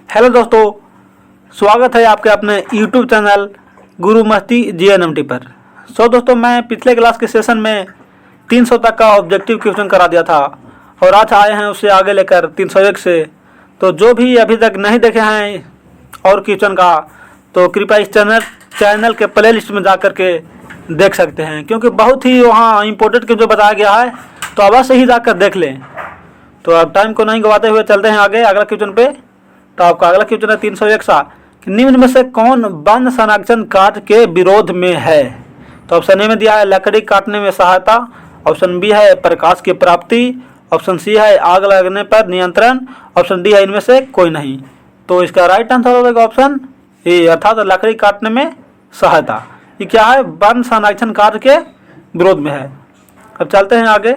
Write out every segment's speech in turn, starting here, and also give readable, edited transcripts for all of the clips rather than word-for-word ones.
Hello दोस्तों, स्वागत है आपके अपने यूट्यूब चैनल गुरु मस्ती GNMT पर। दोस्तों, मैं पिछले क्लास के सेशन में 300 तक का ऑब्जेक्टिव क्वेश्चन करा दिया था और आज आए हैं उससे आगे लेकर 301 से। तो जो भी अभी तक नहीं देखे हैं और क्वेश्चन का, तो कृपया इस चैनल के प्ले लिस्ट में जा कर के देख सकते हैं, क्योंकि बहुत ही वहाँ इम्पोर्टेंट क्वेश्चन बताया गया है, तो अवश्य ही जाकर देख लें। तो अब टाइम को नहीं गवाते हुए चलते हैं आगे अगला क्वेश्चन पे। तो आपका अगला क्वेश्चन है 301 सा कि निम्न में से कौन वन संरक्षण कार्य के विरोध में है। तो ऑप्शन ए में दिया है लकड़ी काटने में सहायता, ऑप्शन बी है प्रकाश की प्राप्ति, ऑप्शन सी है आग लगने पर नियंत्रण, ऑप्शन डी है इनमें से कोई नहीं। तो इसका राइट आंसर हो जाएगा ऑप्शन ए, अर्थात लकड़ी काटने में सहायता। ये क्या है? वन संरक्षण कार्य के विरोध में है। अब चलते हैं आगे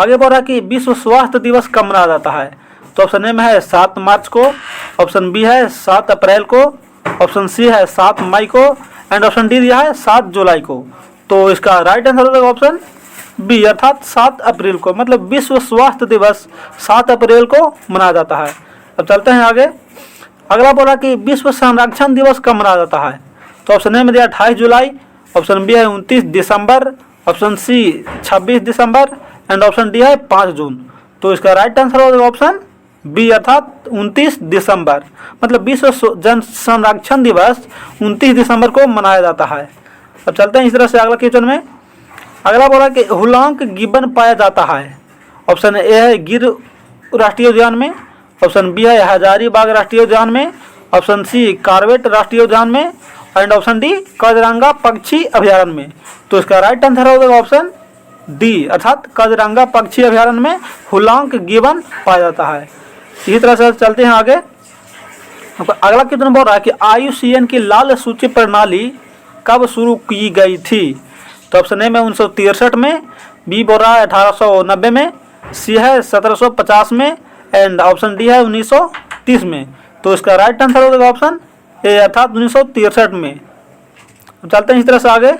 बोल रहा है कि विश्व स्वास्थ्य दिवस कब मनाया जाता है। तो ऑप्शन ए में है 7 मार्च को, ऑप्शन बी है 7 अप्रैल को, ऑप्शन सी है 7 मई को एंड ऑप्शन डी दिया है 7 जुलाई को। तो इसका राइट आंसर हो जाएगा ऑप्शन बी, अर्थात 7 अप्रैल को। मतलब विश्व स्वास्थ्य दिवस 7 अप्रैल को मनाया जाता है। अब चलते हैं आगे। अगला बोला कि विश्व संरक्षण दिवस कब मनाया जाता है। तो ऑप्शन ए में दिया 28 जुलाई, ऑप्शन बी है 29 दिसंबर, ऑप्शन सी 26 दिसंबर एंड ऑप्शन डी है 5 जून। तो इसका राइट आंसर हो जाएगा ऑप्शन बी, अर्थात 29 दिसंबर। मतलब विश्व जन संरक्षण दिवस 29 दिसंबर को मनाया जाता है। अब चलते हैं इस तरह से अगला क्वेश्चन में। अगला बोला कि हुलांक गिब्बन पाया जाता है। ऑप्शन ए है गिर राष्ट्रीय उद्यान में, ऑप्शन बी है हजारीबाग राष्ट्रीय उद्यान में, ऑप्शन सी कॉर्बेट राष्ट्रीय उद्यान में एंड ऑप्शन डी काजीरंगा पक्षी अभयारण्य में। तो इसका राइट आंसर हो जाएगा ऑप्शन डी, अर्थात काजीरंगा पक्षी अभयारण्य में हुलांक गिब्बन पाया जाता है। इसी तरह से चलते हैं आगे। अगला क्वेश्चन बोल रहा है कि IUCN की लाल सूची प्रणाली कब शुरू की गई थी। तो ऑप्शन ए में 1963 में, बी बोल रहा है 1890 में, सी है 1750 में एंड ऑप्शन डी है 1930 में। तो इसका राइट आंसर हो जाएगा ऑप्शन ए, अर्थात 1963 में। चलते हैं इस तरह से आगे।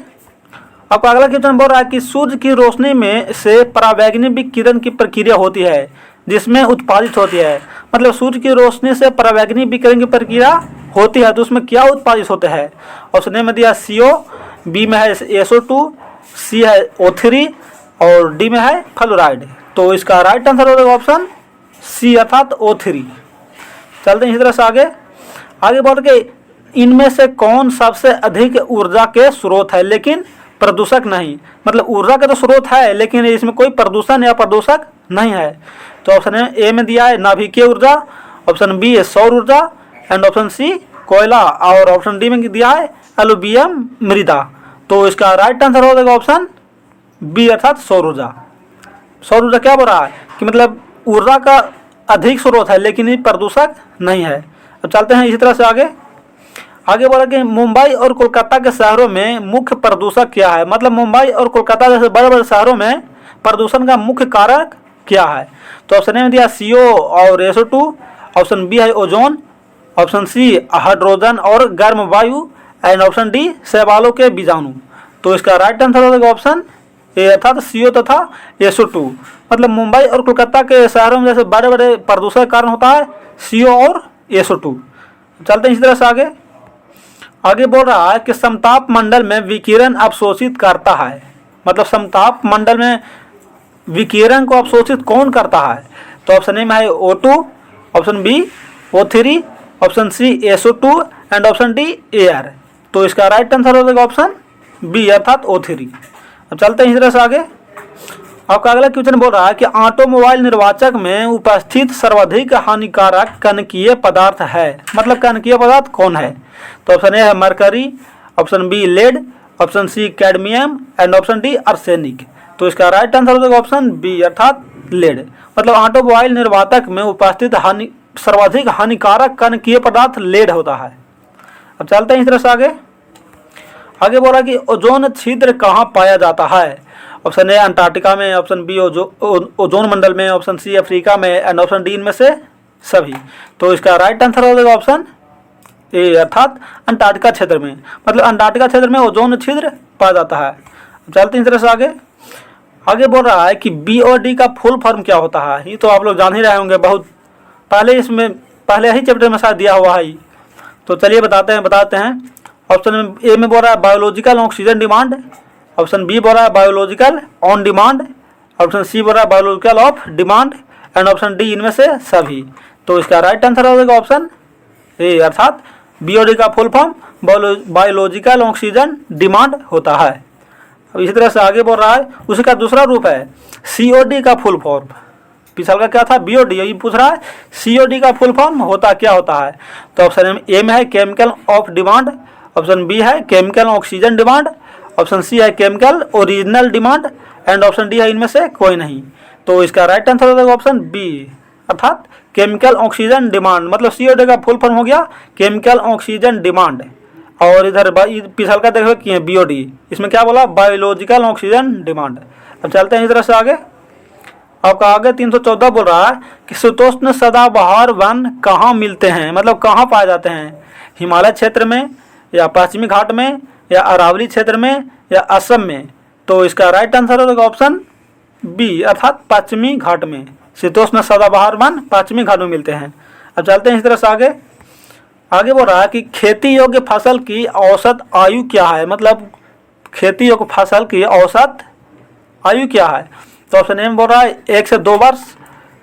आपका अगला क्वेश्चन बोल रहा है कि सूर्य की रोशनी में से परावैंगनी विकिरण की प्रक्रिया होती है जिसमें उत्पादित होती है। मतलब सूर्य की रोशनी से परावैंगनी विकिरण की प्रक्रिया होती है तो उसमें क्या उत्पादित होते हैं। ऑप्शन ए में दिया CO, बी में है SO2, सी है O3 और डी में है फ्लोराइड। तो इसका राइट आंसर हो जाएगा ऑप्शन सी, अर्थात O3। चलते हैं इस तरह से आगे बोल के इनमें से कौन सबसे अधिक ऊर्जा के स्रोत है लेकिन प्रदूषक नहीं। मतलब ऊर्जा का तो स्रोत है लेकिन इसमें कोई प्रदूषण या प्रदूषक नहीं है। तो ऑप्शन ए में दिया है नाभिकीय ऊर्जा, ऑप्शन बी है सौर ऊर्जा एंड ऑप्शन सी कोयला और ऑप्शन डी में दिया है एलुवियल मृदा। तो इसका राइट आंसर हो जाएगा ऑप्शन बी, अर्थात सौर ऊर्जा। सौर ऊर्जा क्या बोल रहा है कि मतलब ऊर्जा का अधिक स्रोत है लेकिन ये प्रदूषक नहीं है। अब चलते हैं इसी तरह से आगे बोला कि मुंबई और कोलकाता के शहरों में मुख्य प्रदूषक क्या है। मतलब मुंबई और कोलकाता जैसे बड़े बड़े शहरों में प्रदूषण का मुख्य कारक क्या है। तो ऑप्शन ए में दिया CO और SO2, ऑप्शन बी है ओजोन, ऑप्शन सी हाइड्रोजन और गर्म वायु एंड ऑप्शन डी शैवालों के बीजाणु। तो इसका राइट आंसर हो जाएगा ऑप्शन ए, अर्थात CO तथा SO2। मतलब मुंबई और कोलकाता के शहरों में जैसे बड़े बड़े प्रदूषण कारण होता है CO और SO2। चलते हैं इसी तरह से आगे बोल रहा है कि समताप मंडल में विकिरण अवशोषित करता है। मतलब समताप मंडल में विकिरण को अवशोषित कौन करता है। तो ऑप्शन ए में है O2, option B O3, option C SO2 and option D air. तो इसका राइट आंसर हो जाएगा ऑप्शन बी, अर्थात O3। अब चलते हैं इस तरह से आगे। आपका अगला क्वेश्चन बोल रहा है कि ऑटोमोबाइल निर्वाचक में उपस्थित सर्वाधिक हानिकारक कणकीय पदार्थ है। मतलब कणकीय पदार्थ कौन है। तो ऑप्शन ए है mercury, option B lead, option C cadmium and option D arsenic. तो इसका राइट आंसर हो जाएगा ऑप्शन बी, अर्थात लेड। मतलब ऑटोमोबाइल निर्वाचक में उपस्थित सर्वाधिक हानिकारक कणकीय पदार्थ लेड होता है। अब चलते हैं इस तरह से आगे बोला कि ओजोन छिद्र कहाँ पाया जाता है। ऑप्शन ए अंटार्कटिका में, ऑप्शन बी ओजोन मंडल में, ऑप्शन सी अफ्रीका में एंड ऑप्शन डी इनमें से सभी। तो इसका राइट आंसर हो जाएगा ऑप्शन ए, अर्थात अंटार्कटिका क्षेत्र में। मतलब अंटार्कटिका क्षेत्र में ओजोन छिद्र पाया जाता है। चलते हैं इस तरह से आगे बोल रहा है कि BOD का फुल फॉर्म क्या होता है। ये तो आप लोग जान ही रहे होंगे, बहुत पहले इसमें पहले ही चैप्टर में शायद दिया हुआ है। तो चलिए बताते हैं। ऑप्शन ए में बोल रहा है biological oxygen demand, option B बोल रहा है biological on demand, option C बोल रहा है biological of demand and option D इनमें से सभी। तो इसका राइट आंसर हो जाएगा ऑप्शन ए, अर्थात बीओडी का full form biological oxygen demand होता है। अब इसी तरह से आगे बोल रहा है उसका दूसरा रूप है सीओडी का फुल फॉर्म। पिछला का क्या था बीओडी, ये पूछ रहा है सीओडी का फुल फॉर्म क्या होता है। तो ऑप्शन ए में है chemical of demand, option B है chemical oxygen demand, option C है chemical original demand and option D है इनमें से कोई नहीं। तो इसका राइट आंसर हो जाएगा ऑप्शन बी, अर्थात केमिकल ऑक्सीजन डिमांड। मतलब सीओडी का फुल फॉर्म हो गया केमिकल ऑक्सीजन डिमांड। और इधर पिछल का देखो कि बीओडी, इसमें क्या बोला बायोलॉजिकल ऑक्सीजन डिमांड। अब चलते हैं इस तरह से आगे। आपका आगे 314 बोल रहा है कि शीतोष्ण सदाबहार वन कहाँ मिलते हैं, मतलब कहाँ पाए जाते हैं, हिमालय क्षेत्र में या पश्चिमी घाट में या अरावली क्षेत्र में या असम में। तो इसका राइट आंसर हो जाएगा ऑप्शन बी, अर्थात पश्चिमी घाट में। शीतोष्ण सदाबहार वन पश्चिमी घाट में मिलते हैं। अब चलते हैं इस तरह से आगे बोल रहा है कि खेती योग्य फसल की औसत आयु क्या है, मतलब खेती योग्य फसल की औसत आयु क्या है। तो ऑप्शन ए में बोल रहा है 1 से 2 वर्ष,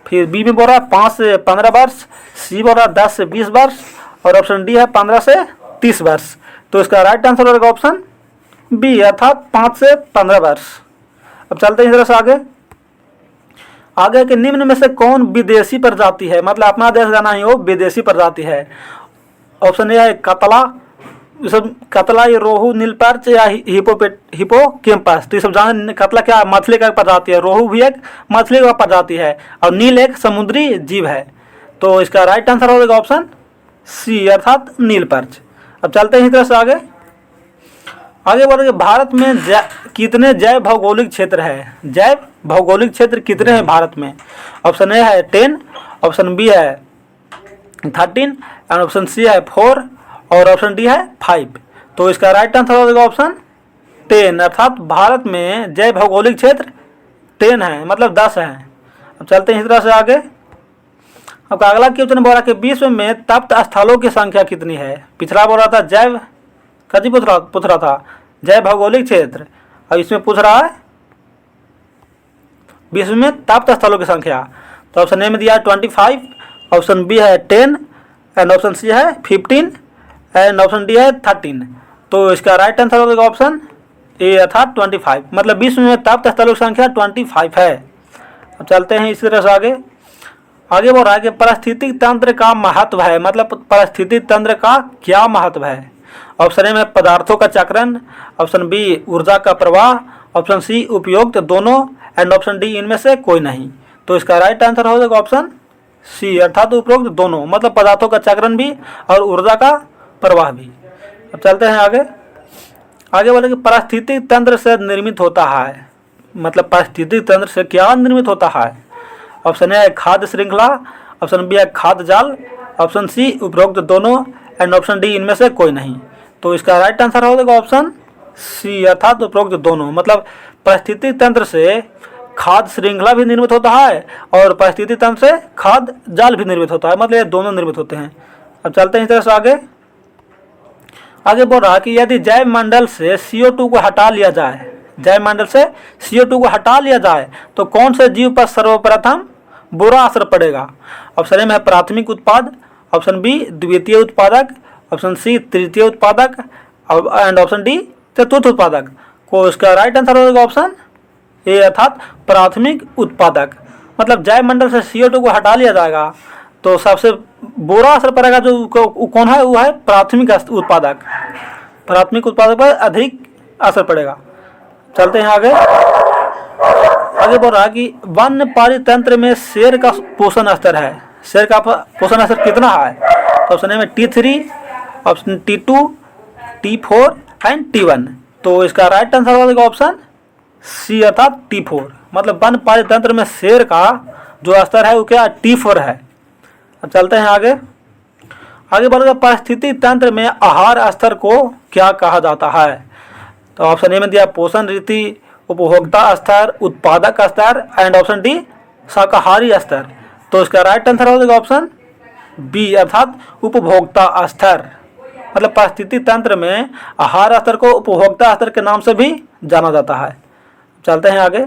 फिर बी में बोल रहा है 5 से 15 वर्ष, सी बोल रहा है 10 से 20 वर्ष और ऑप्शन डी है 15 से 30 वर्ष। तो इसका राइट आंसर होगा ऑप्शन बी, अर्थात 5 से 15 वर्ष। अब चलते हैं इस तरह से आगे के निम्न में से कौन विदेशी प्रजाति है, मतलब अपना देश का नहीं हो विदेशी प्रजाति है। ऑप्शन ए है कतला, ये सब कतला, ये रोहू, नीलपर्च या हिपोकैम्पस। तो ये सब जान, कतला क्या मछली का प्रजाति है, रोहू भी एक मछली का प्रजाति है और नील एक समुद्री जीव है। तो इसका राइट आंसर हो जाएगा ऑप्शन सी, अर्थात नीलपर्च। अब चलते हैं इस तरह से आगे बढ़ेंगे। भारत में कितने जैव भौगोलिक क्षेत्र है, जैव भौगोलिक क्षेत्र कितने हैं भारत में। ऑप्शन ए है 10, ऑप्शन बी है 13 एंड ऑप्शन सी है 4 और ऑप्शन डी है 5। तो इसका राइट आंसर हो जाएगा ऑप्शन 10, अर्थात भारत में जैव भौगोलिक क्षेत्र 10 है, मतलब 10 है। अब चलते हैं इस तरह से आगे। अब अगला क्वेश्चन बोल रहा है कि विश्व में तप्त स्थलों की संख्या कितनी है। पिछला बोल रहा था जैव कथी पूछ रहा था जैव भौगोलिक क्षेत्र, अब इसमें पूछ रहा है विश्व में तप्त स्थलों की संख्या। तो ऑप्शन ए में दिया है 25, ऑप्शन बी है 10 एंड ऑप्शन सी है 15 एंड ऑप्शन डी है 13। तो इसका राइट आंसर होगा ऑप्शन ए, अर्थात 25, मतलब विश्व में तप्त स्थलों की संख्या 25 है। अब चलते हैं इसी तरह से आगे बोल रहा है कि पारिस्थितिक तंत्र का महत्व है, मतलब पारिस्थितिक तंत्र का क्या महत्व है। ऑप्शन ए में पदार्थों का चक्रण, ऑप्शन बी ऊर्जा का प्रवाह, ऑप्शन सी उपयुक्त दोनों एंड ऑप्शन डी इनमें से कोई नहीं। तो इसका राइट आंसर हो जाएगा ऑप्शन सी, अर्थात उपयुक्त दोनों, मतलब पदार्थों का चक्रण भी और ऊर्जा का प्रवाह भी। अब चलते हैं आगे बोले कि पारिस्थितिक तंत्र से निर्मित होता है, मतलब पारिस्थितिक तंत्र से क्या निर्मित होता है। ऑप्शन ए खाद्य श्रृंखला, ऑप्शन बी है खाद्य जाल, ऑप्शन सी उपरोक्त दोनों एंड ऑप्शन डी इनमें से कोई नहीं। तो इसका राइट आंसर हो जाएगा ऑप्शन सी, अर्थात उपरोक्त दोनों, मतलब पारिस्थितिक तंत्र से खाद्य श्रृंखला भी निर्मित होता है और पारिस्थितिक तंत्र से खाद्य जाल भी निर्मित होता है, मतलब ये दोनों निर्मित होते हैं। अब चलते हैं इस तरह से आगे बोल रहा है कि यदि जैव मंडल से CO2 को हटा लिया जाए, जैव मंडल से CO2 को हटा लिया जाए तो कौन से जीव पर सर्वप्रथम बुरा असर पड़ेगा। ऑप्शन ए में है प्राथमिक उत्पाद, ऑप्शन बी द्वितीय उत्पादक, ऑप्शन सी तृतीय उत्पादक एंड ऑप्शन डी चतुर्थ उत्पादक। को इसका राइट आंसर होगा ऑप्शन ए, अर्थात प्राथमिक उत्पादक। मतलब जैव मंडल से CO2 को हटा लिया जाएगा तो सबसे बुरा असर पड़ेगा जो कौन है, वो है प्राथमिक उत्पादक। प्राथमिक उत्पादक पर अधिक असर पड़ेगा। चलते हैं आगे बोल रहा है कि वन्य पारितंत्र में शेर का पोषण स्तर है, शेर का पोषण स्तर कितना है। तो ऑप्शन ए में T3, option T2, T4 and T1। तो इसका राइट आंसर होगा ऑप्शन सी, अर्थात T4, मतलब वन्य पारितंत्र में शेर का जो स्तर है वो क्या T4 है। अब चलते हैं आगे बढ़ेगा पारिस्थितिक तंत्र में आहार स्तर को क्या कहा जाता है। तो ऑप्शन ए में दिया पोषण रीति, उपभोक्ता स्तर, उत्पादक स्तर एंड ऑप्शन डी शाकाहारी स्तर। तो इसका राइट आंसर हो जाएगा ऑप्शन बी अर्थात उपभोक्ता स्तर, मतलब पारिस्थितिक तंत्र में आहार स्तर को उपभोक्ता स्तर के नाम से भी जाना जाता है। चलते हैं आगे।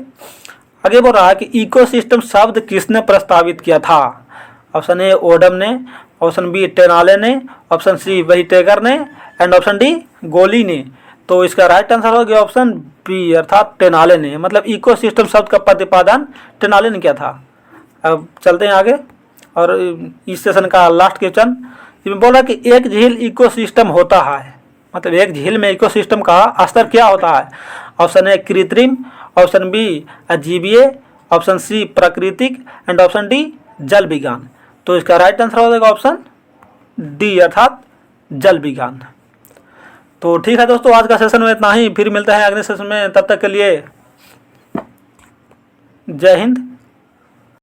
आगे बोल रहा है कि इकोसिस्टम शब्द किसने प्रस्तावित किया था। ऑप्शन ए ओडम ने, ऑप्शन बी टेनाले ने, ऑप्शन सी व्हिटेकर ने एंड ऑप्शन डी गोली ने। तो इसका राइट आंसर हो गया ऑप्शन बी अर्थात टेनाले ने, मतलब इकोसिस्टम शब्द का प्रतिपादन टेनाले ने किया था। अब चलते हैं आगे और इस सेशन का लास्ट क्वेश्चन इसमें बोल रहा है कि एक झील इकोसिस्टम होता है, मतलब एक झील में इकोसिस्टम का स्तर क्या होता है। ऑप्शन ए कृत्रिम, ऑप्शन बी अजीबीय, ऑप्शन सी प्राकृतिक एंड ऑप्शन डी जल विज्ञान। तो इसका राइट आंसर हो जाएगा ऑप्शन डी अर्थात जल विज्ञान। तो ठीक है दोस्तों, आज का सेशन में इतना ही, फिर मिलते हैं अगले सेशन में, तब तक के लिए जय हिंद।